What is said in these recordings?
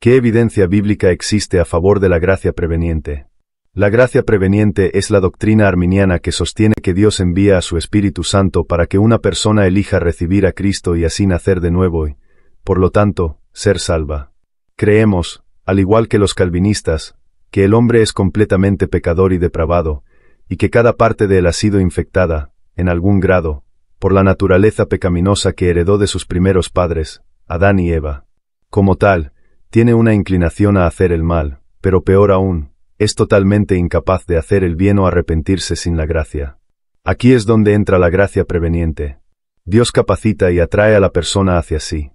¿Qué evidencia bíblica existe a favor de la gracia preveniente? La gracia preveniente es la doctrina arminiana que sostiene que Dios envía a su Espíritu Santo para que una persona elija recibir a Cristo y así nacer de nuevo y, por lo tanto, ser salva. Creemos, al igual que los calvinistas, que el hombre es completamente pecador y depravado, y que cada parte de él ha sido infectada, en algún grado, por la naturaleza pecaminosa que heredó de sus primeros padres, Adán y Eva. Como tal, tiene una inclinación a hacer el mal, pero peor aún, es totalmente incapaz de hacer el bien o arrepentirse sin la gracia. Aquí es donde entra la gracia preveniente. Dios capacita y atrae a la persona hacia sí.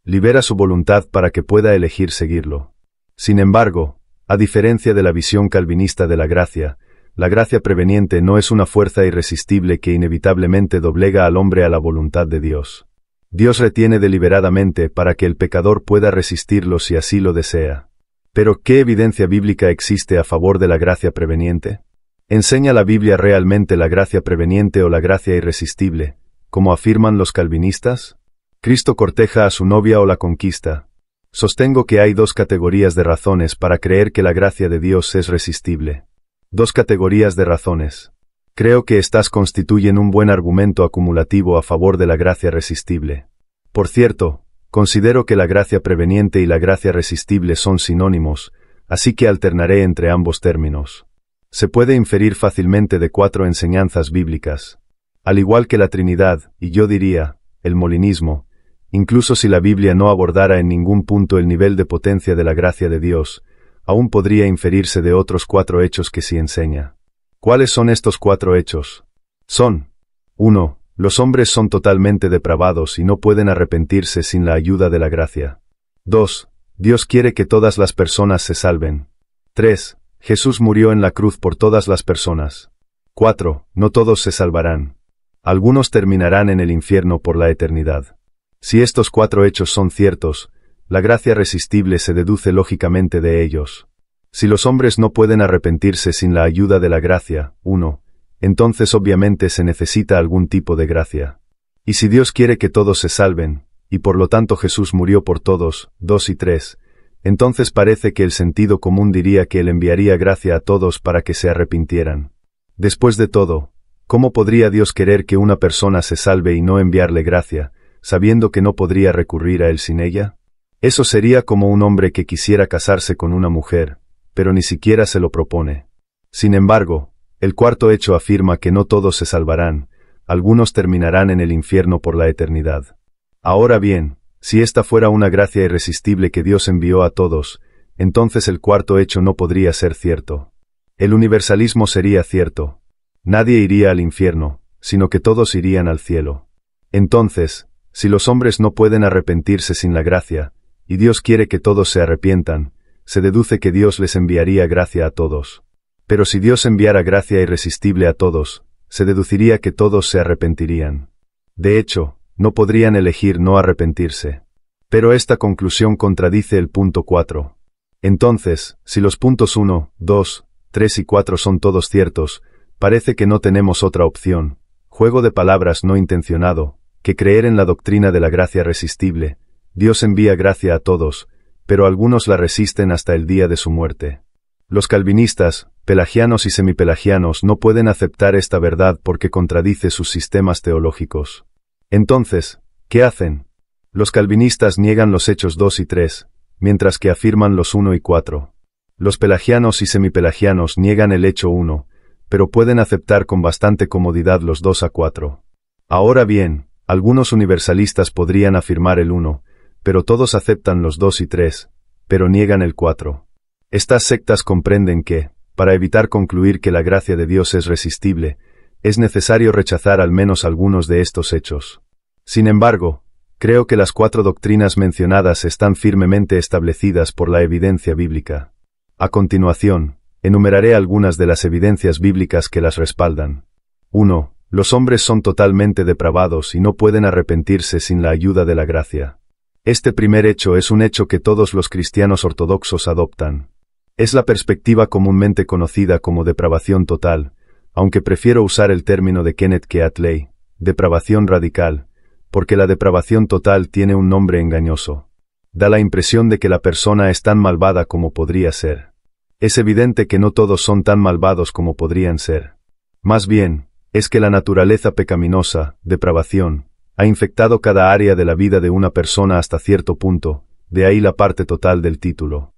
Libera su voluntad para que pueda elegir seguirlo. Sin embargo, a diferencia de la visión calvinista de la gracia preveniente no es una fuerza irresistible que inevitablemente doblega al hombre a la voluntad de Dios. Dios retiene deliberadamente para que el pecador pueda resistirlo si así lo desea. Pero, ¿qué evidencia bíblica existe a favor de la gracia preveniente? ¿Enseña la Biblia realmente la gracia preveniente o la gracia irresistible, como afirman los calvinistas? ¿Cristo corteja a su novia o la conquista? Sostengo que hay dos categorías de razones para creer que la gracia de Dios es resistible. Dos categorías de razones. Creo que estas constituyen un buen argumento acumulativo a favor de la gracia resistible. Por cierto, considero que la gracia preveniente y la gracia resistible son sinónimos, así que alternaré entre ambos términos. Se puede inferir fácilmente de 4 enseñanzas bíblicas. Al igual que la Trinidad, y yo diría, el molinismo, incluso si la Biblia no abordara en ningún punto el nivel de potencia de la gracia de Dios, aún podría inferirse de otros 4 hechos que sí enseña. ¿Cuáles son estos 4 hechos? Son: 1. Los hombres son totalmente depravados y no pueden arrepentirse sin la ayuda de la gracia. 2. Dios quiere que todas las personas se salven. 3. Jesús murió en la cruz por todas las personas. 4. No todos se salvarán. Algunos terminarán en el infierno por la eternidad. Si estos 4 hechos son ciertos, la gracia resistible se deduce lógicamente de ellos. Si los hombres no pueden arrepentirse sin la ayuda de la gracia, 1, entonces obviamente se necesita algún tipo de gracia. Y si Dios quiere que todos se salven, y por lo tanto Jesús murió por todos, 2 y 3, entonces parece que el sentido común diría que Él enviaría gracia a todos para que se arrepintieran. Después de todo, ¿cómo podría Dios querer que una persona se salve y no enviarle gracia, sabiendo que no podría recurrir a Él sin ella? Eso sería como un hombre que quisiera casarse con una mujer, pero ni siquiera se lo propone. Sin embargo, el 4 hecho afirma que no todos se salvarán, algunos terminarán en el infierno por la eternidad. Ahora bien, si esta fuera una gracia irresistible que Dios envió a todos, entonces el 4 hecho no podría ser cierto. El universalismo sería cierto. Nadie iría al infierno, sino que todos irían al cielo. Entonces, si los hombres no pueden arrepentirse sin la gracia, y Dios quiere que todos se arrepientan, se deduce que Dios les enviaría gracia a todos. Pero si Dios enviara gracia irresistible a todos, se deduciría que todos se arrepentirían. De hecho, no podrían elegir no arrepentirse. Pero esta conclusión contradice el punto 4. Entonces, si los puntos 1, 2, 3 y 4 son todos ciertos, parece que no tenemos otra opción, juego de palabras no intencionado, que creer en la doctrina de la gracia resistible. Dios envía gracia a todos, pero algunos la resisten hasta el día de su muerte. Los calvinistas, pelagianos y semipelagianos no pueden aceptar esta verdad porque contradice sus sistemas teológicos. Entonces, ¿qué hacen? Los calvinistas niegan los hechos 2 y 3, mientras que afirman los 1 y 4. Los pelagianos y semipelagianos niegan el hecho 1, pero pueden aceptar con bastante comodidad los 2 a 4. Ahora bien, algunos universalistas podrían afirmar el 1, pero todos aceptan los 2 y 3, pero niegan el 4. Estas sectas comprenden que, para evitar concluir que la gracia de Dios es resistible, es necesario rechazar al menos algunos de estos hechos. Sin embargo, creo que las 4 doctrinas mencionadas están firmemente establecidas por la evidencia bíblica. A continuación, enumeraré algunas de las evidencias bíblicas que las respaldan. 1. Los hombres son totalmente depravados y no pueden arrepentirse sin la ayuda de la gracia. Este primer hecho es un hecho que todos los cristianos ortodoxos adoptan. Es la perspectiva comúnmente conocida como depravación total, aunque prefiero usar el término de Kenneth K. Atley, depravación radical, porque la depravación total tiene un nombre engañoso. Da la impresión de que la persona es tan malvada como podría ser. Es evidente que no todos son tan malvados como podrían ser. Más bien, es que la naturaleza pecaminosa, depravación, ha infectado cada área de la vida de una persona hasta cierto punto, de ahí la parte total del título.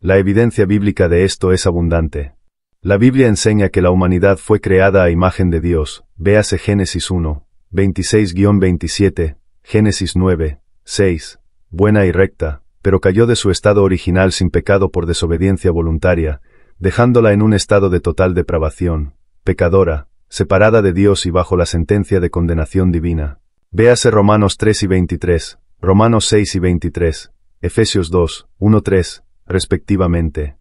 La evidencia bíblica de esto es abundante. La Biblia enseña que la humanidad fue creada a imagen de Dios, véase Génesis 1, 26-27, Génesis 9, 6, buena y recta, pero cayó de su estado original sin pecado por desobediencia voluntaria, dejándola en un estado de total depravación, pecadora, separada de Dios y bajo la sentencia de condenación divina. Véase Romanos 3 y 23, Romanos 6 y 23, Efesios 2, 1-3, respectivamente.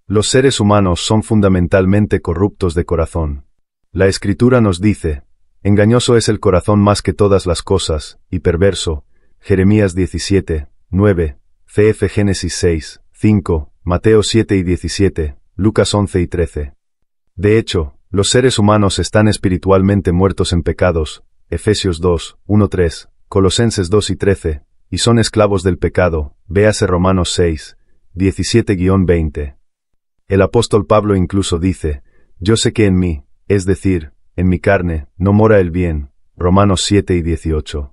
Los seres humanos son fundamentalmente corruptos de corazón. La Escritura nos dice, engañoso es el corazón más que todas las cosas, y perverso, Jeremías 17, 9, cf. Génesis 6, 5, Mateo 7 y 17, Lucas 11 y 13. De hecho, los seres humanos están espiritualmente muertos en pecados, Efesios 2, 1-3, Colosenses 2 y 13, y son esclavos del pecado, véase Romanos 6, 17-20. El apóstol Pablo incluso dice, yo sé que en mí, es decir, en mi carne, no mora el bien, Romanos 7 y 18.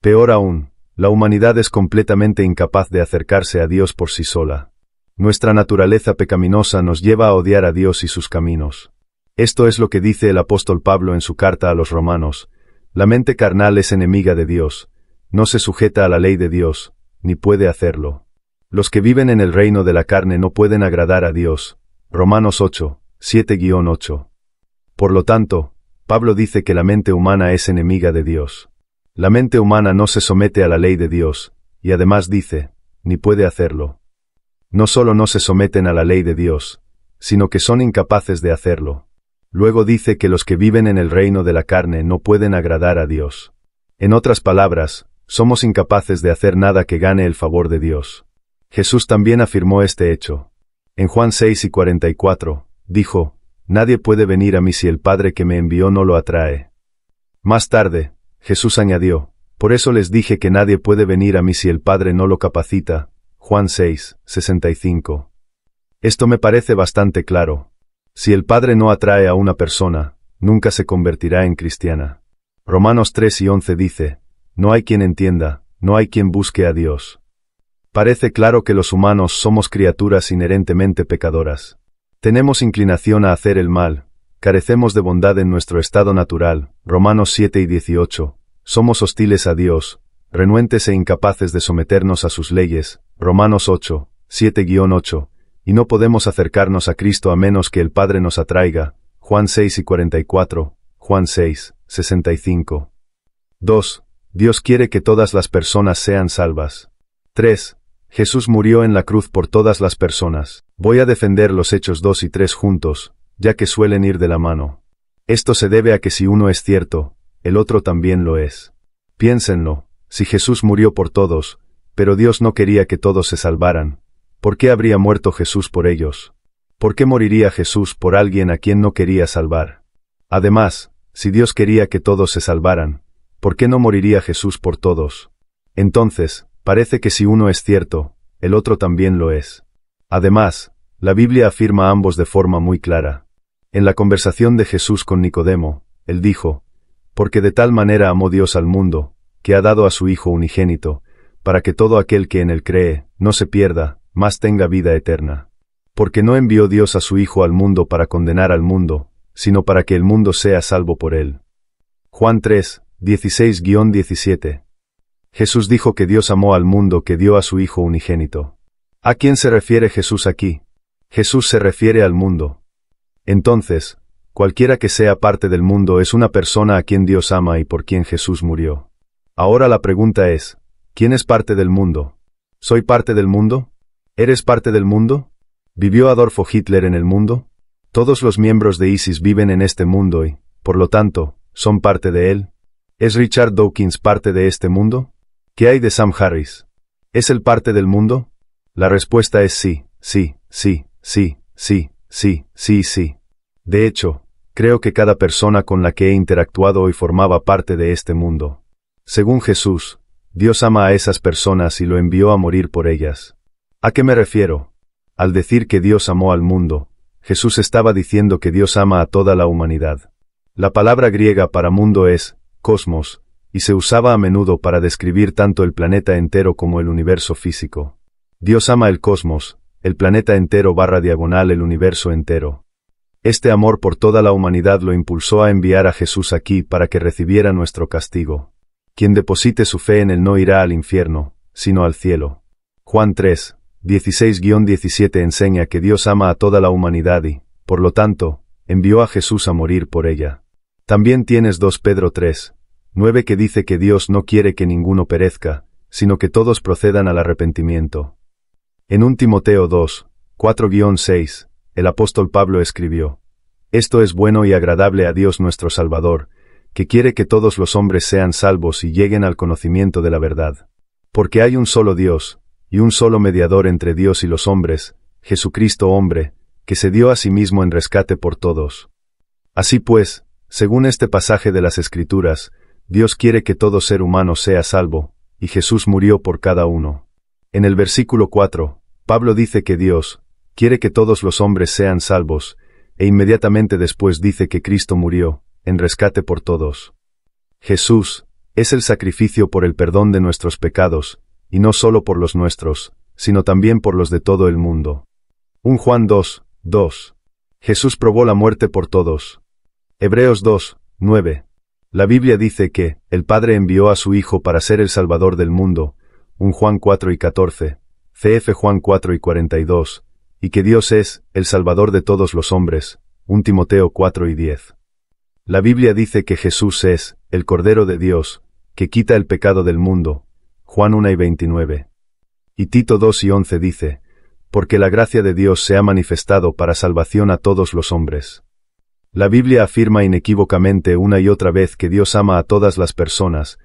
Peor aún, la humanidad es completamente incapaz de acercarse a Dios por sí sola. Nuestra naturaleza pecaminosa nos lleva a odiar a Dios y sus caminos. Esto es lo que dice el apóstol Pablo en su carta a los romanos. La mente carnal es enemiga de Dios, no se sujeta a la ley de Dios, ni puede hacerlo. Los que viven en el reino de la carne no pueden agradar a Dios. Romanos 8, 7-8. Por lo tanto, Pablo dice que la mente humana es enemiga de Dios. La mente humana no se somete a la ley de Dios, y además dice, ni puede hacerlo. No solo no se someten a la ley de Dios, sino que son incapaces de hacerlo. Luego dice que los que viven en el reino de la carne no pueden agradar a Dios. En otras palabras, somos incapaces de hacer nada que gane el favor de Dios. Jesús también afirmó este hecho. En Juan 6 y 44, dijo, nadie puede venir a mí si el Padre que me envió no lo atrae. Más tarde, Jesús añadió, por eso les dije que nadie puede venir a mí si el Padre no lo capacita. Juan 6, 65. Esto me parece bastante claro. Si el Padre no atrae a una persona, nunca se convertirá en cristiana. Romanos 3 y 11 dice, no hay quien entienda, no hay quien busque a Dios. Parece claro que los humanos somos criaturas inherentemente pecadoras. Tenemos inclinación a hacer el mal, carecemos de bondad en nuestro estado natural, Romanos 7 y 18, somos hostiles a Dios, renuentes e incapaces de someternos a sus leyes, Romanos 8, 7-8, y no podemos acercarnos a Cristo a menos que el Padre nos atraiga, Juan 6 y 44, Juan 6, 65. 2. Dios quiere que todas las personas sean salvas. 3. Jesús murió en la cruz por todas las personas. Voy a defender los hechos 2 y 3 juntos, ya que suelen ir de la mano. Esto se debe a que si uno es cierto, el otro también lo es. Piénsenlo, si Jesús murió por todos, pero Dios no quería que todos se salvaran, ¿por qué habría muerto Jesús por ellos? ¿Por qué moriría Jesús por alguien a quien no quería salvar? Además, si Dios quería que todos se salvaran, ¿por qué no moriría Jesús por todos? Entonces, parece que si uno es cierto, el otro también lo es. Además, la Biblia afirma ambos de forma muy clara. En la conversación de Jesús con Nicodemo, él dijo, porque de tal manera amó Dios al mundo, que ha dado a su Hijo unigénito, para que todo aquel que en él cree, no se pierda, mas tenga vida eterna. Porque no envió Dios a su Hijo al mundo para condenar al mundo, sino para que el mundo sea salvo por él. Juan 3, 16-17. Jesús dijo que Dios amó al mundo que dio a su Hijo unigénito. ¿A quién se refiere Jesús aquí? Jesús se refiere al mundo. Entonces, cualquiera que sea parte del mundo es una persona a quien Dios ama y por quien Jesús murió. Ahora la pregunta es, ¿quién es parte del mundo? ¿Soy parte del mundo? ¿Eres parte del mundo? ¿Vivió Adolfo Hitler en el mundo? Todos los miembros de ISIS viven en este mundo y, por lo tanto, son parte de él. ¿Es Richard Dawkins parte de este mundo? ¿Qué hay de Sam Harris? ¿Es él parte del mundo? La respuesta es sí, sí, sí, sí, sí, sí, sí, sí. De hecho, creo que cada persona con la que he interactuado hoy formaba parte de este mundo. Según Jesús, Dios ama a esas personas y lo envió a morir por ellas. ¿A qué me refiero? Al decir que Dios amó al mundo, Jesús estaba diciendo que Dios ama a toda la humanidad. La palabra griega para mundo es cosmos, y se usaba a menudo para describir tanto el planeta entero como el universo físico. Dios ama el cosmos, el planeta entero /diagonal el universo entero. Este amor por toda la humanidad lo impulsó a enviar a Jesús aquí para que recibiera nuestro castigo. Quien deposite su fe en él no irá al infierno, sino al cielo. Juan 3, 16-17 enseña que Dios ama a toda la humanidad y, por lo tanto, envió a Jesús a morir por ella. También tienes 2 Pedro 3, 9 que dice que Dios no quiere que ninguno perezca, sino que todos procedan al arrepentimiento. En 1 Timoteo 2, 4-6, el apóstol Pablo escribió: Esto es bueno y agradable a Dios nuestro Salvador, que quiere que todos los hombres sean salvos y lleguen al conocimiento de la verdad. Porque hay un solo Dios, y un solo mediador entre Dios y los hombres, Jesucristo hombre, que se dio a sí mismo en rescate por todos. Así pues, según este pasaje de las Escrituras, Dios quiere que todo ser humano sea salvo, y Jesús murió por cada uno. En el versículo 4, Pablo dice que Dios quiere que todos los hombres sean salvos, e inmediatamente después dice que Cristo murió, en rescate por todos. Jesús es el sacrificio por el perdón de nuestros pecados, y no solo por los nuestros, sino también por los de todo el mundo. 1 Juan 2, 2. Jesús probó la muerte por todos. Hebreos 2, 9. La Biblia dice que el Padre envió a su Hijo para ser el Salvador del mundo, 1 Juan 4 y 14, cf. Juan 4 y 42, y que Dios es el Salvador de todos los hombres, 1 Timoteo 4 y 10. La Biblia dice que Jesús es el Cordero de Dios, que quita el pecado del mundo, Juan 1 y 29. Y Tito 2 y 11 dice: Porque la gracia de Dios se ha manifestado para salvación a todos los hombres. La Biblia afirma inequívocamente una y otra vez que Dios ama a todas las personas,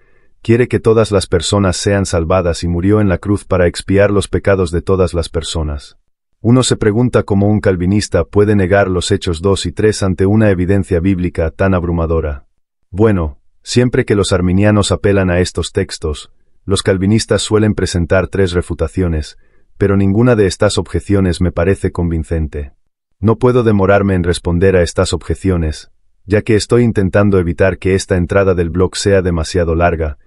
quiere que todas las personas sean salvadas y murió en la cruz para expiar los pecados de todas las personas. Uno se pregunta cómo un calvinista puede negar los Hechos 2 y 3 ante una evidencia bíblica tan abrumadora. Bueno, siempre que los arminianos apelan a estos textos, los calvinistas suelen presentar 3 refutaciones, pero ninguna de estas objeciones me parece convincente. No puedo demorarme en responder a estas objeciones, ya que estoy intentando evitar que esta entrada del blog sea demasiado larga,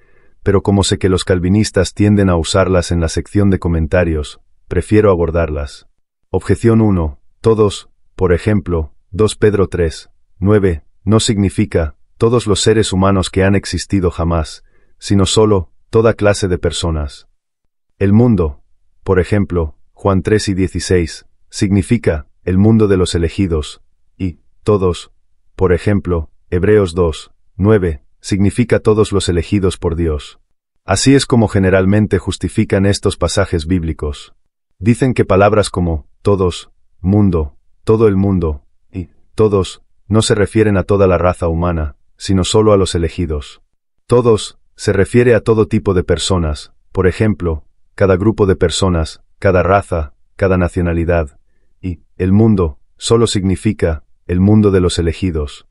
pero como sé que los calvinistas tienden a usarlas en la sección de comentarios, prefiero abordarlas. Objeción 1. Todos, por ejemplo, 2 Pedro 3, 9, no significa todos los seres humanos que han existido jamás, sino solo toda clase de personas. El mundo, por ejemplo, Juan 3 y 16, significa el mundo de los elegidos, y todos, por ejemplo, Hebreos 2, 9, significa todos los elegidos por Dios. Así es como generalmente justifican estos pasajes bíblicos. Dicen que palabras como todos, mundo, todo el mundo, y todos, no se refieren a toda la raza humana, sino solo a los elegidos. Todos, se refiere a todo tipo de personas, por ejemplo, cada grupo de personas, cada raza, cada nacionalidad, y el mundo, solo significa el mundo de los elegidos.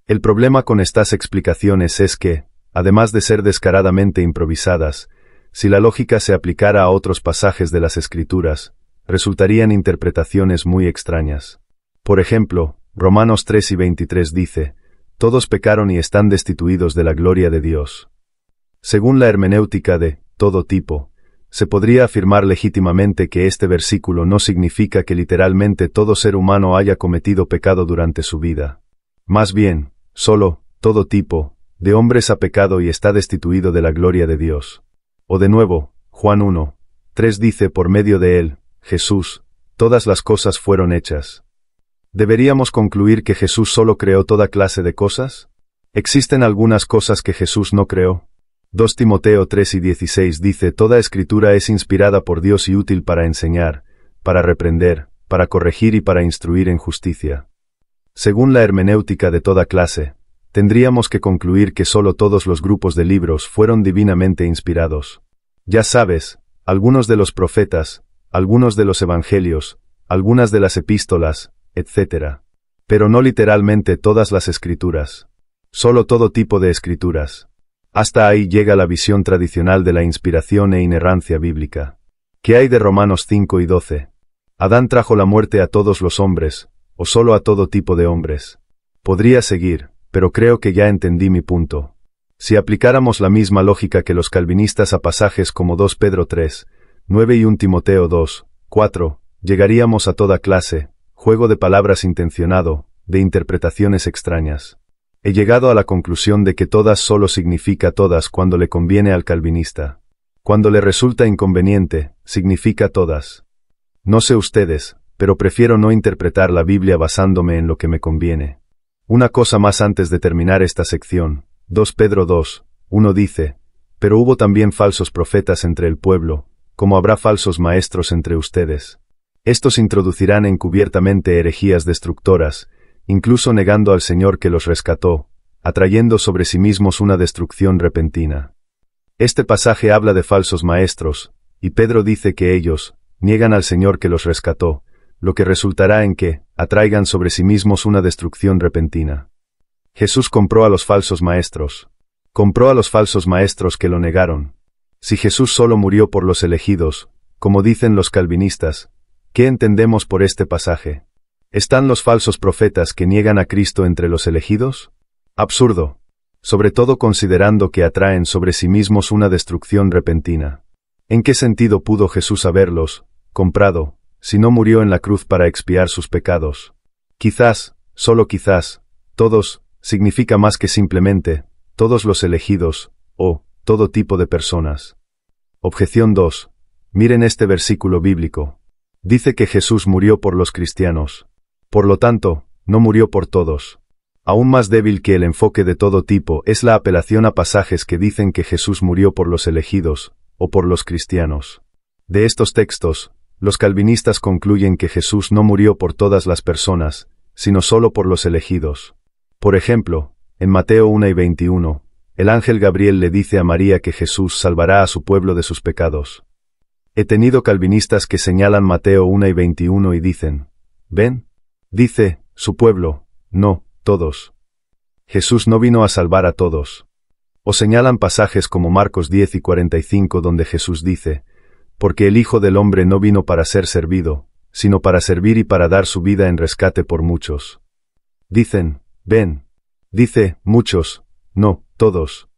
El problema con estas explicaciones es que, además de ser descaradamente improvisadas, si la lógica se aplicara a otros pasajes de las Escrituras, resultarían interpretaciones muy extrañas. Por ejemplo, Romanos 3 y 23 dice: Todos pecaron y están destituidos de la gloria de Dios. Según la hermenéutica de todo tipo, se podría afirmar legítimamente que este versículo no significa que literalmente todo ser humano haya cometido pecado durante su vida. Más bien, solo todo tipo de hombres ha pecado y está destituido de la gloria de Dios. O de nuevo, Juan 1, 3 dice: por medio de él, Jesús, todas las cosas fueron hechas. ¿Deberíamos concluir que Jesús solo creó toda clase de cosas? ¿Existen algunas cosas que Jesús no creó? 2 Timoteo 3 y 16 dice: toda escritura es inspirada por Dios y útil para enseñar, para reprender, para corregir y para instruir en justicia. Según la hermenéutica de toda clase, tendríamos que concluir que solo todos los grupos de libros fueron divinamente inspirados. Ya sabes, algunos de los profetas, algunos de los evangelios, algunas de las epístolas, etc. Pero no literalmente todas las escrituras. Solo todo tipo de escrituras. Hasta ahí llega la visión tradicional de la inspiración e inerrancia bíblica. ¿Qué hay de Romanos 5 y 12? ¿Adán trajo la muerte a todos los hombres, o solo a todo tipo de hombres? Podría seguir, pero creo que ya entendí mi punto. Si aplicáramos la misma lógica que los calvinistas a pasajes como 2 Pedro 3, 9 y 1 Timoteo 2, 4, llegaríamos a toda clase, juego de palabras intencionado, de interpretaciones extrañas. He llegado a la conclusión de que todas solo significa todas cuando le conviene al calvinista. Cuando le resulta inconveniente, significa todas. No sé ustedes, pero prefiero no interpretar la Biblia basándome en lo que me conviene. Una cosa más antes de terminar esta sección. 2 Pedro 2, 1 dice, pero hubo también falsos profetas entre el pueblo, como habrá falsos maestros entre ustedes. Estos introducirán encubiertamente herejías destructoras, incluso negando al Señor que los rescató, atrayendo sobre sí mismos una destrucción repentina. Este pasaje habla de falsos maestros, y Pedro dice que ellos niegan al Señor que los rescató, lo que resultará en que atraigan sobre sí mismos una destrucción repentina. Jesús compró a los falsos maestros. Compró a los falsos maestros que lo negaron. Si Jesús solo murió por los elegidos, como dicen los calvinistas, ¿qué entendemos por este pasaje? ¿Están los falsos profetas que niegan a Cristo entre los elegidos? Absurdo. Sobre todo considerando que atraen sobre sí mismos una destrucción repentina. ¿En qué sentido pudo Jesús haberlos comprado, si no murió en la cruz para expiar sus pecados? Quizás, solo quizás, todos, significa más que simplemente, todos los elegidos, o, todo tipo de personas. Objeción 2. Miren este versículo bíblico. Dice que Jesús murió por los cristianos. Por lo tanto, no murió por todos. Aún más débil que el enfoque de todo tipo es la apelación a pasajes que dicen que Jesús murió por los elegidos, o por los cristianos. De estos textos, los calvinistas concluyen que Jesús no murió por todas las personas, sino solo por los elegidos. Por ejemplo, en Mateo 1 y 21, el ángel Gabriel le dice a María que Jesús salvará a su pueblo de sus pecados. He tenido calvinistas que señalan Mateo 1 y 21 y dicen, ¿ven? Dice, su pueblo, no, todos. Jesús no vino a salvar a todos. O señalan pasajes como Marcos 10 y 45 donde Jesús dice, porque el Hijo del Hombre no vino para ser servido, sino para servir y para dar su vida en rescate por muchos. Dicen, ven. Dice, muchos, no, todos.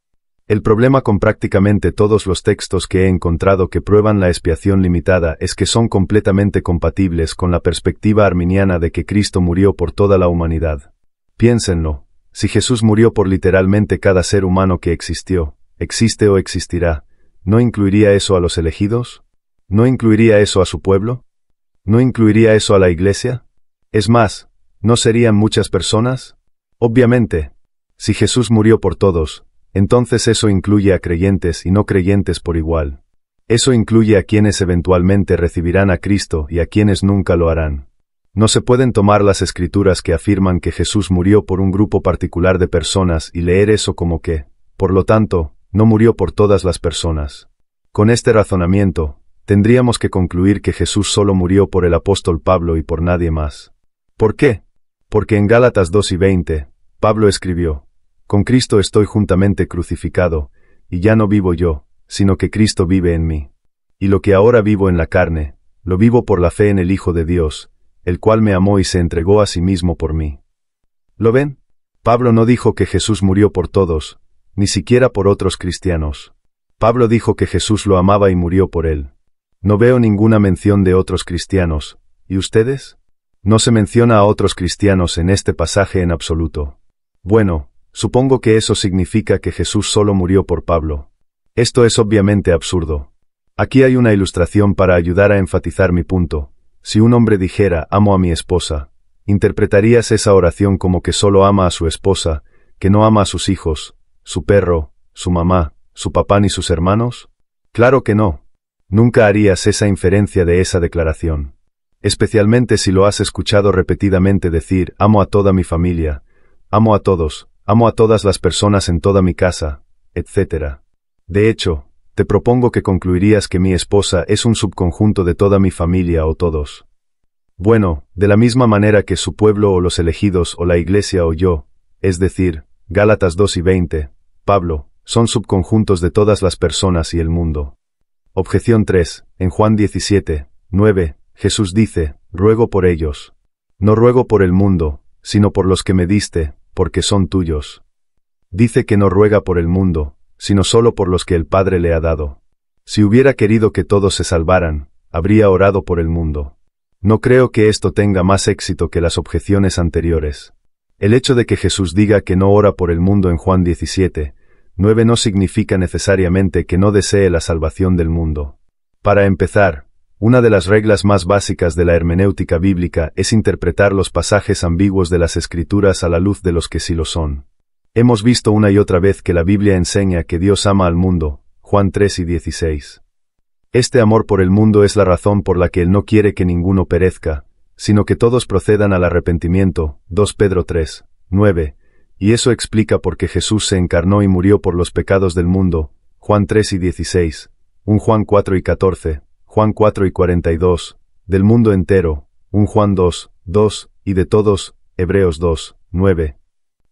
El problema con prácticamente todos los textos que he encontrado que prueban la expiación limitada es que son completamente compatibles con la perspectiva arminiana de que Cristo murió por toda la humanidad. Piénsenlo, si Jesús murió por literalmente cada ser humano que existió, existe o existirá, ¿no incluiría eso a los elegidos? ¿No incluiría eso a su pueblo? ¿No incluiría eso a la iglesia? Es más, ¿no serían muchas personas? Obviamente, si Jesús murió por todos, entonces eso incluye a creyentes y no creyentes por igual. Eso incluye a quienes eventualmente recibirán a Cristo y a quienes nunca lo harán. No se pueden tomar las escrituras que afirman que Jesús murió por un grupo particular de personas y leer eso como que, por lo tanto, no murió por todas las personas. Con este razonamiento, tendríamos que concluir que Jesús solo murió por el apóstol Pablo y por nadie más. ¿Por qué? Porque en Gálatas 2 y 20, Pablo escribió, con Cristo estoy juntamente crucificado, y ya no vivo yo, sino que Cristo vive en mí. Y lo que ahora vivo en la carne, lo vivo por la fe en el Hijo de Dios, el cual me amó y se entregó a sí mismo por mí. ¿Lo ven? Pablo no dijo que Jesús murió por todos, ni siquiera por otros cristianos. Pablo dijo que Jesús lo amaba y murió por él. No veo ninguna mención de otros cristianos, ¿y ustedes? No se menciona a otros cristianos en este pasaje en absoluto. Bueno, supongo que eso significa que Jesús solo murió por Pablo. Esto es obviamente absurdo. Aquí hay una ilustración para ayudar a enfatizar mi punto. Si un hombre dijera, amo a mi esposa, ¿interpretarías esa oración como que solo ama a su esposa, que no ama a sus hijos, su perro, su mamá, su papá ni sus hermanos? Claro que no. Nunca harías esa inferencia de esa declaración. Especialmente si lo has escuchado repetidamente decir, amo a toda mi familia, amo a todos, amo a todas las personas en toda mi casa, etc. De hecho, te propongo que concluirías que mi esposa es un subconjunto de toda mi familia o todos. Bueno, de la misma manera que su pueblo o los elegidos o la iglesia o yo, es decir, Gálatas 2 y 20, Pablo, son subconjuntos de todas las personas y el mundo. Objeción 3. En Juan 17:9, Jesús dice, ruego por ellos. No ruego por el mundo, sino por los que me diste, porque son tuyos. Dice que no ruega por el mundo, sino solo por los que el Padre le ha dado. Si hubiera querido que todos se salvaran, habría orado por el mundo. No creo que esto tenga más éxito que las objeciones anteriores. El hecho de que Jesús diga que no ora por el mundo en Juan 17:9 no significa necesariamente que no desee la salvación del mundo. Para empezar, una de las reglas más básicas de la hermenéutica bíblica es interpretar los pasajes ambiguos de las Escrituras a la luz de los que sí lo son. Hemos visto una y otra vez que la Biblia enseña que Dios ama al mundo, Juan 3:16. Este amor por el mundo es la razón por la que Él no quiere que ninguno perezca, sino que todos procedan al arrepentimiento, 2 Pedro 3:9, y eso explica por qué Jesús se encarnó y murió por los pecados del mundo, Juan 3:16, 1 Juan 4:14, Juan 4:42, del mundo entero, 1 Juan 2:2, y de todos, Hebreos 2:9.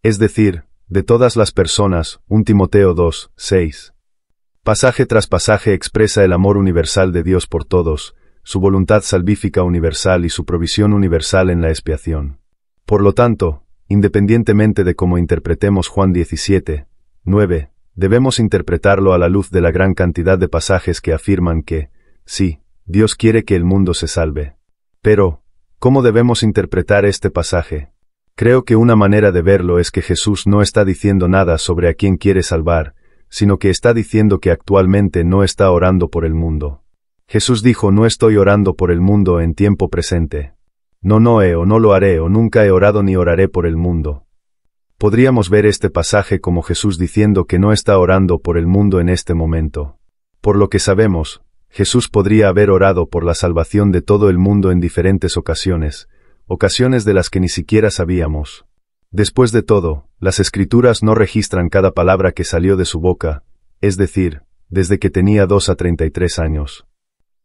Es decir, de todas las personas, 1 Timoteo 2:6. Pasaje tras pasaje expresa el amor universal de Dios por todos, su voluntad salvífica universal y su provisión universal en la expiación. Por lo tanto, independientemente de cómo interpretemos Juan 17:9, debemos interpretarlo a la luz de la gran cantidad de pasajes que afirman que, sí, Dios quiere que el mundo se salve. Pero, ¿cómo debemos interpretar este pasaje? Creo que una manera de verlo es que Jesús no está diciendo nada sobre a quién quiere salvar, sino que está diciendo que actualmente no está orando por el mundo. Jesús dijo: no estoy orando por el mundo en tiempo presente. No he o no lo haré o nunca he orado ni oraré por el mundo. Podríamos ver este pasaje como Jesús diciendo que no está orando por el mundo en este momento. Por lo que sabemos, Jesús podría haber orado por la salvación de todo el mundo en diferentes ocasiones de las que ni siquiera sabíamos. Después de todo, las Escrituras no registran cada palabra que salió de su boca, es decir, desde que tenía 2 a 33 años.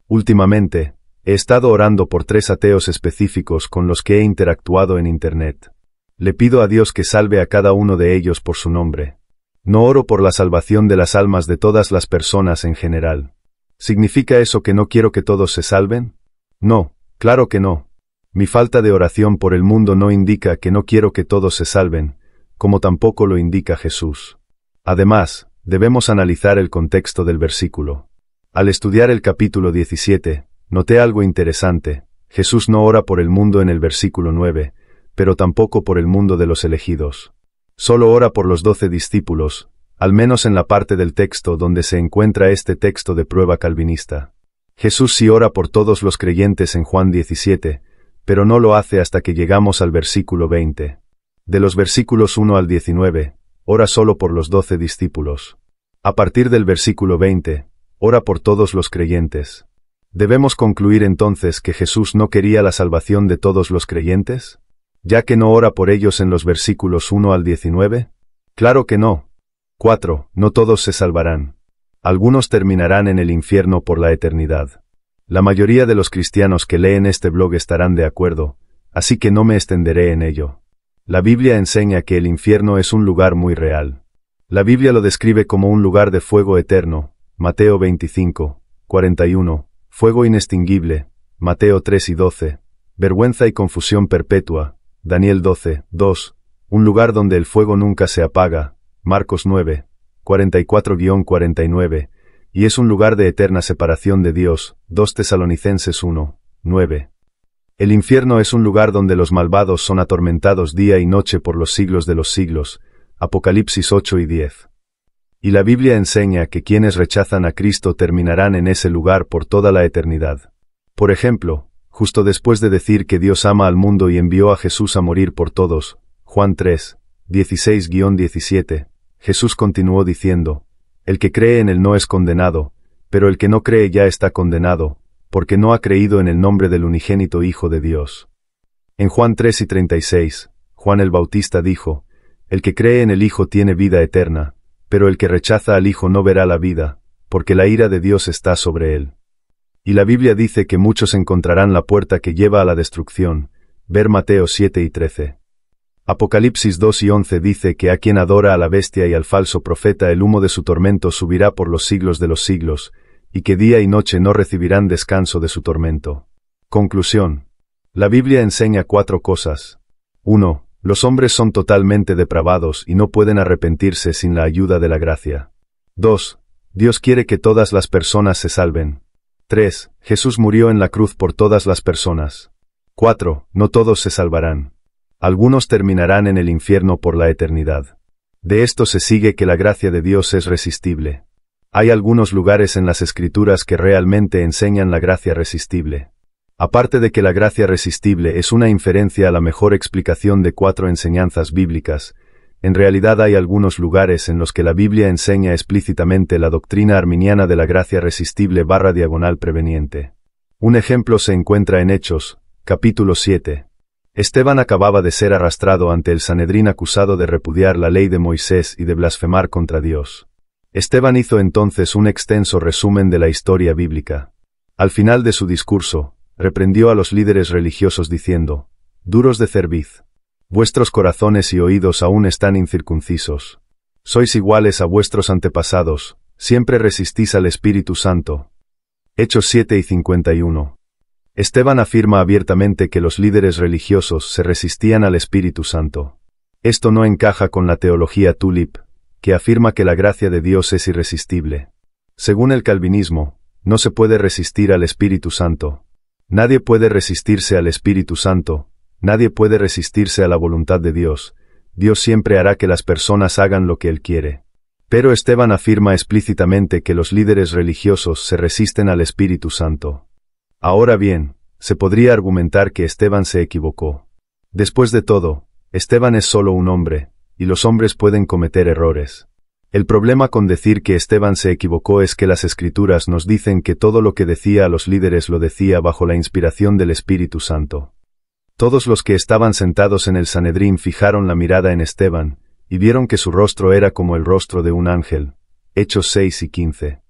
Últimamente, he estado orando por 3 ateos específicos con los que he interactuado en Internet. Le pido a Dios que salve a cada uno de ellos por su nombre. No oro por la salvación de las almas de todas las personas en general. ¿Significa eso que no quiero que todos se salven? No, claro que no. Mi falta de oración por el mundo no indica que no quiero que todos se salven, como tampoco lo indica Jesús. Además, debemos analizar el contexto del versículo. Al estudiar el capítulo 17, noté algo interesante. Jesús no ora por el mundo en el versículo 9, pero tampoco por el mundo de los elegidos. Solo ora por los 12 discípulos, al menos en la parte del texto donde se encuentra este texto de prueba calvinista. Jesús sí ora por todos los creyentes en Juan 17, pero no lo hace hasta que llegamos al versículo 20. De los versículos 1 al 19, ora solo por los 12 discípulos. A partir del versículo 20, ora por todos los creyentes. ¿Debemos concluir entonces que Jesús no quería la salvación de todos los creyentes? ¿Ya que no ora por ellos en los versículos 1 al 19? Claro que no. 4. No todos se salvarán. Algunos terminarán en el infierno por la eternidad. La mayoría de los cristianos que leen este blog estarán de acuerdo, así que no me extenderé en ello. La Biblia enseña que el infierno es un lugar muy real. La Biblia lo describe como un lugar de fuego eterno, Mateo 25:41, fuego inextinguible, Mateo 3:12, vergüenza y confusión perpetua, Daniel 12:2, un lugar donde el fuego nunca se apaga, Marcos 9:44-49, y es un lugar de eterna separación de Dios, 2 Tesalonicenses 1:9. El infierno es un lugar donde los malvados son atormentados día y noche por los siglos de los siglos, Apocalipsis 8:10. Y la Biblia enseña que quienes rechazan a Cristo terminarán en ese lugar por toda la eternidad. Por ejemplo, justo después de decir que Dios ama al mundo y envió a Jesús a morir por todos, Juan 3:16-17, Jesús continuó diciendo: el que cree en él no es condenado, pero el que no cree ya está condenado, porque no ha creído en el nombre del unigénito Hijo de Dios. En Juan 3:36, Juan el Bautista dijo: el que cree en el Hijo tiene vida eterna, pero el que rechaza al Hijo no verá la vida, porque la ira de Dios está sobre él. Y la Biblia dice que muchos encontrarán la puerta que lleva a la destrucción, ver Mateo 7:13. Apocalipsis 2 y 11 dice que a quien adora a la bestia y al falso profeta el humo de su tormento subirá por los siglos de los siglos, y que día y noche no recibirán descanso de su tormento. Conclusión. La Biblia enseña 4 cosas. 1. Los hombres son totalmente depravados y no pueden arrepentirse sin la ayuda de la gracia. 2. Dios quiere que todas las personas se salven. 3. Jesús murió en la cruz por todas las personas. 4. No todos se salvarán. Algunos terminarán en el infierno por la eternidad. De esto se sigue que la gracia de Dios es resistible. Hay algunos lugares en las Escrituras que realmente enseñan la gracia resistible. Aparte de que la gracia resistible es una inferencia a la mejor explicación de 4 enseñanzas bíblicas, en realidad hay algunos lugares en los que la Biblia enseña explícitamente la doctrina arminiana de la gracia resistible / preveniente. Un ejemplo se encuentra en Hechos, capítulo 7. Esteban acababa de ser arrastrado ante el Sanedrín acusado de repudiar la ley de Moisés y de blasfemar contra Dios. Esteban hizo entonces un extenso resumen de la historia bíblica. Al final de su discurso, reprendió a los líderes religiosos diciendo: «Duros de cerviz. Vuestros corazones y oídos aún están incircuncisos. Sois iguales a vuestros antepasados, siempre resistís al Espíritu Santo». Hechos 7 y 51. Esteban afirma abiertamente que los líderes religiosos se resistían al Espíritu Santo. Esto no encaja con la teología Tulip, que afirma que la gracia de Dios es irresistible. Según el calvinismo, no se puede resistir al Espíritu Santo. Nadie puede resistirse al Espíritu Santo, nadie puede resistirse a la voluntad de Dios. Dios siempre hará que las personas hagan lo que Él quiere. Pero Esteban afirma explícitamente que los líderes religiosos se resisten al Espíritu Santo. Ahora bien, se podría argumentar que Esteban se equivocó. Después de todo, Esteban es solo un hombre, y los hombres pueden cometer errores. El problema con decir que Esteban se equivocó es que las Escrituras nos dicen que todo lo que decía a los líderes lo decía bajo la inspiración del Espíritu Santo. Todos los que estaban sentados en el Sanedrín fijaron la mirada en Esteban, y vieron que su rostro era como el rostro de un ángel. Hechos 6 y 15.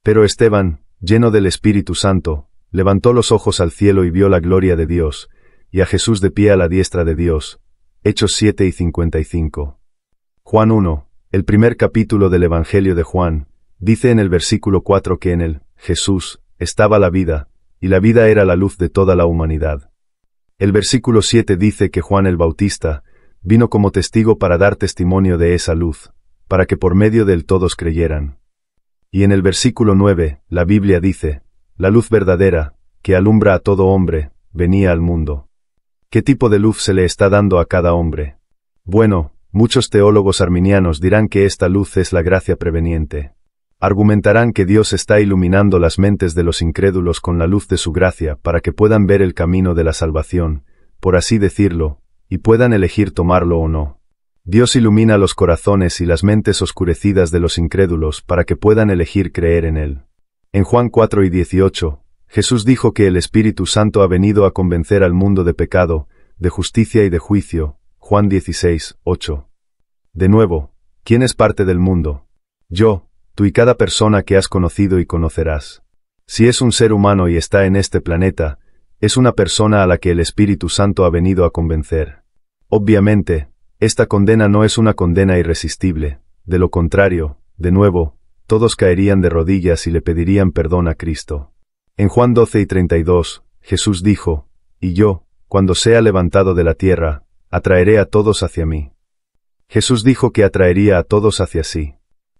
Pero Esteban, lleno del Espíritu Santo, levantó los ojos al cielo y vio la gloria de Dios, y a Jesús de pie a la diestra de Dios. Hechos 7 y 55. Juan 1. El primer capítulo del Evangelio de Juan, dice en el versículo 4 que en él, Jesús, estaba la vida, y la vida era la luz de toda la humanidad. El versículo 7 dice que Juan el Bautista vino como testigo para dar testimonio de esa luz, para que por medio de él todos creyeran. Y en el versículo 9, la Biblia dice, la luz verdadera, que alumbra a todo hombre, venía al mundo. ¿Qué tipo de luz se le está dando a cada hombre? Bueno, muchos teólogos arminianos dirán que esta luz es la gracia preveniente. Argumentarán que Dios está iluminando las mentes de los incrédulos con la luz de su gracia para que puedan ver el camino de la salvación, por así decirlo, y puedan elegir tomarlo o no. Dios ilumina los corazones y las mentes oscurecidas de los incrédulos para que puedan elegir creer en Él. En Juan 4 y 18, Jesús dijo que el Espíritu Santo ha venido a convencer al mundo de pecado, de justicia y de juicio. Juan 16, 8. De nuevo, ¿quién es parte del mundo? Yo, tú y cada persona que has conocido y conocerás. Si es un ser humano y está en este planeta, es una persona a la que el Espíritu Santo ha venido a convencer. Obviamente, esta condena no es una condena irresistible, de lo contrario, de nuevo, todos caerían de rodillas y le pedirían perdón a Cristo. En Juan 12 y 32, Jesús dijo, y yo, cuando sea levantado de la tierra, atraeré a todos hacia mí. Jesús dijo que atraería a todos hacia sí.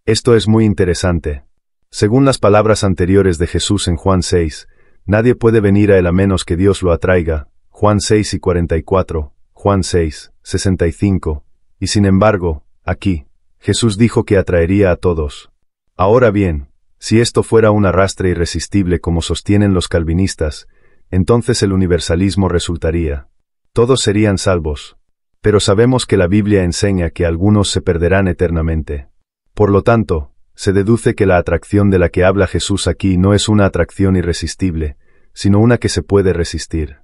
Esto es muy interesante. Según las palabras anteriores de Jesús en Juan 6, nadie puede venir a Él a menos que Dios lo atraiga. Juan 6 y 44, Juan 6, 65, y sin embargo, aquí, Jesús dijo que atraería a todos. Ahora bien, si esto fuera un arrastre irresistible como sostienen los calvinistas, entonces el universalismo resultaría. Todos serían salvos. Pero sabemos que la Biblia enseña que algunos se perderán eternamente. Por lo tanto, se deduce que la atracción de la que habla Jesús aquí no es una atracción irresistible, sino una que se puede resistir.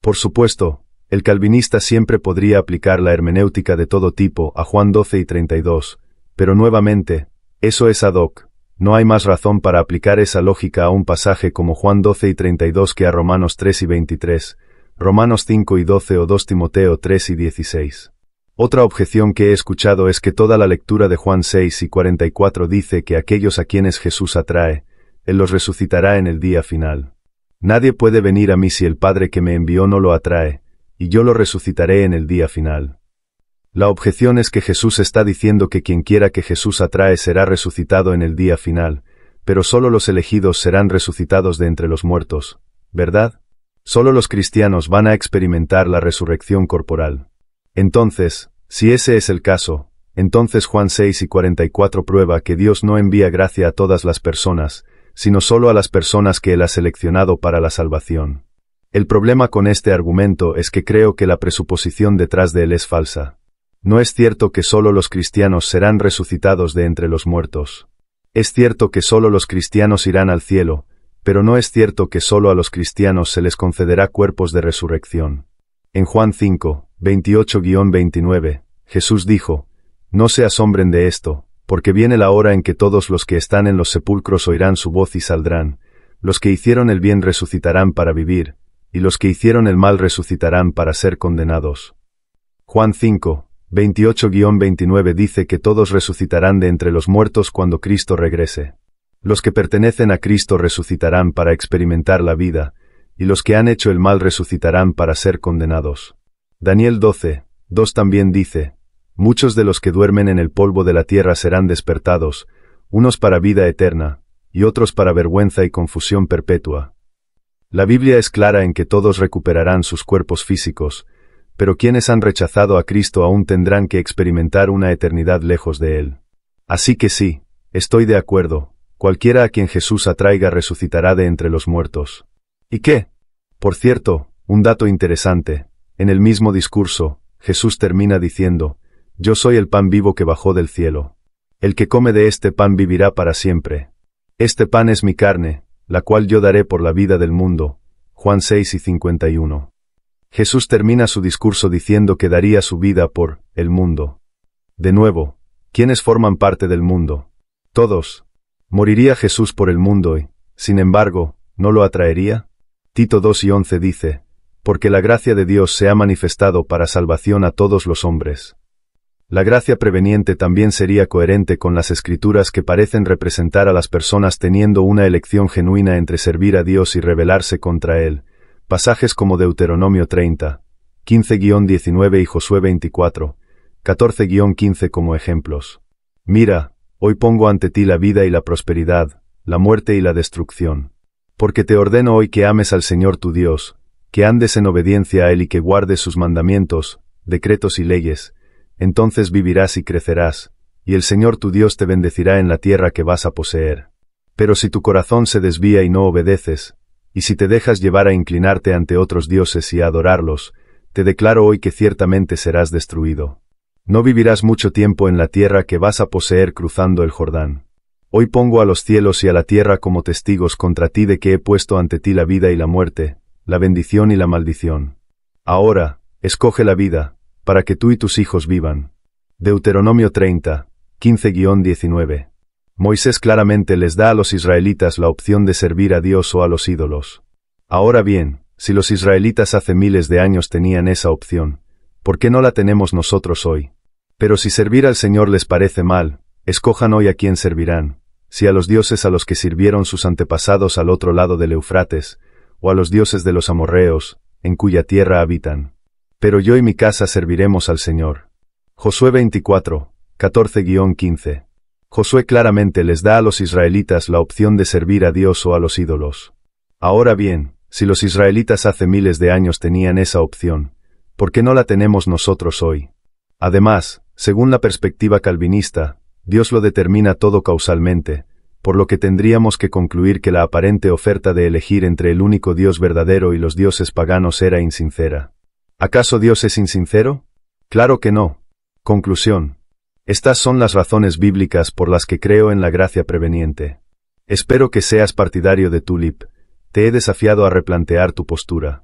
Por supuesto, el calvinista siempre podría aplicar la hermenéutica de todo tipo a Juan 12 y 32, pero nuevamente, eso es ad hoc. No hay más razón para aplicar esa lógica a un pasaje como Juan 12 y 32 que a Romanos 3 y 23, Romanos 5 y 12 o 2 Timoteo 3 y 16. Otra objeción que he escuchado es que toda la lectura de Juan 6 y 44 dice que aquellos a quienes Jesús atrae, Él los resucitará en el día final. Nadie puede venir a mí si el Padre que me envió no lo atrae, y yo lo resucitaré en el día final. La objeción es que Jesús está diciendo que quien quiera que Jesús atrae será resucitado en el día final, pero solo los elegidos serán resucitados de entre los muertos, ¿verdad? Solo los cristianos van a experimentar la resurrección corporal. Entonces, si ese es el caso, entonces Juan 6 y 44 prueba que Dios no envía gracia a todas las personas, sino solo a las personas que Él ha seleccionado para la salvación. El problema con este argumento es que creo que la presuposición detrás de él es falsa. No es cierto que solo los cristianos serán resucitados de entre los muertos. Es cierto que solo los cristianos irán al cielo, pero no es cierto que solo a los cristianos se les concederá cuerpos de resurrección. En Juan 5, 28-29, Jesús dijo: «No se asombren de esto, porque viene la hora en que todos los que están en los sepulcros oirán su voz y saldrán. Los que hicieron el bien resucitarán para vivir, y los que hicieron el mal resucitarán para ser condenados». Juan 5, 28-29 dice que todos resucitarán de entre los muertos cuando Cristo regrese. Los que pertenecen a Cristo resucitarán para experimentar la vida, y los que han hecho el mal resucitarán para ser condenados. Daniel 12, 2 también dice: «Muchos de los que duermen en el polvo de la tierra serán despertados, unos para vida eterna, y otros para vergüenza y confusión perpetua». La Biblia es clara en que todos recuperarán sus cuerpos físicos, pero quienes han rechazado a Cristo aún tendrán que experimentar una eternidad lejos de Él. Así que sí, estoy de acuerdo, cualquiera a quien Jesús atraiga resucitará de entre los muertos. ¿Y qué? Por cierto, un dato interesante, en el mismo discurso, Jesús termina diciendo: «Yo soy el pan vivo que bajó del cielo. El que come de este pan vivirá para siempre. Este pan es mi carne, la cual yo daré por la vida del mundo». Juan 6 y 51. Jesús termina su discurso diciendo que daría su vida por el mundo. De nuevo, ¿quiénes forman parte del mundo? Todos. ¿Moriría Jesús por el mundo y, sin embargo, no lo atraería? Tito 2 y 11 dice: «Porque la gracia de Dios se ha manifestado para salvación a todos los hombres». La gracia preveniente también sería coherente con las Escrituras que parecen representar a las personas teniendo una elección genuina entre servir a Dios y rebelarse contra Él. Pasajes como Deuteronomio 30, 15-19 y Josué 24, 14-15 como ejemplos. «Mira, hoy pongo ante ti la vida y la prosperidad, la muerte y la destrucción. Porque te ordeno hoy que ames al Señor tu Dios, que andes en obediencia a Él y que guardes sus mandamientos, decretos y leyes. Entonces vivirás y crecerás, y el Señor tu Dios te bendecirá en la tierra que vas a poseer. Pero si tu corazón se desvía y no obedeces, y si te dejas llevar a inclinarte ante otros dioses y a adorarlos, te declaro hoy que ciertamente serás destruido. No vivirás mucho tiempo en la tierra que vas a poseer cruzando el Jordán. Hoy pongo a los cielos y a la tierra como testigos contra ti de que he puesto ante ti la vida y la muerte, la bendición y la maldición. Ahora, escoge la vida, para que tú y tus hijos vivan». Deuteronomio 30, 15-19. Moisés claramente les da a los israelitas la opción de servir a Dios o a los ídolos. Ahora bien, si los israelitas hace miles de años tenían esa opción, ¿por qué no la tenemos nosotros hoy? Pero si servir al Señor les parece mal, escojan hoy a quién servirán, si a los dioses a los que sirvieron sus antepasados al otro lado del Eufrates, o a los dioses de los amorreos, en cuya tierra habitan. Pero yo y mi casa serviremos al Señor. Josué 24, 14-15. Josué claramente les da a los israelitas la opción de servir a Dios o a los ídolos. Ahora bien, si los israelitas hace miles de años tenían esa opción, ¿por qué no la tenemos nosotros hoy? Además, según la perspectiva calvinista, Dios lo determina todo causalmente, por lo que tendríamos que concluir que la aparente oferta de elegir entre el único Dios verdadero y los dioses paganos era insincera. ¿Acaso Dios es insincero? Claro que no. Conclusión. Estas son las razones bíblicas por las que creo en la gracia preveniente. Espero que seas partidario de Tulip. Te he desafiado a replantear tu postura.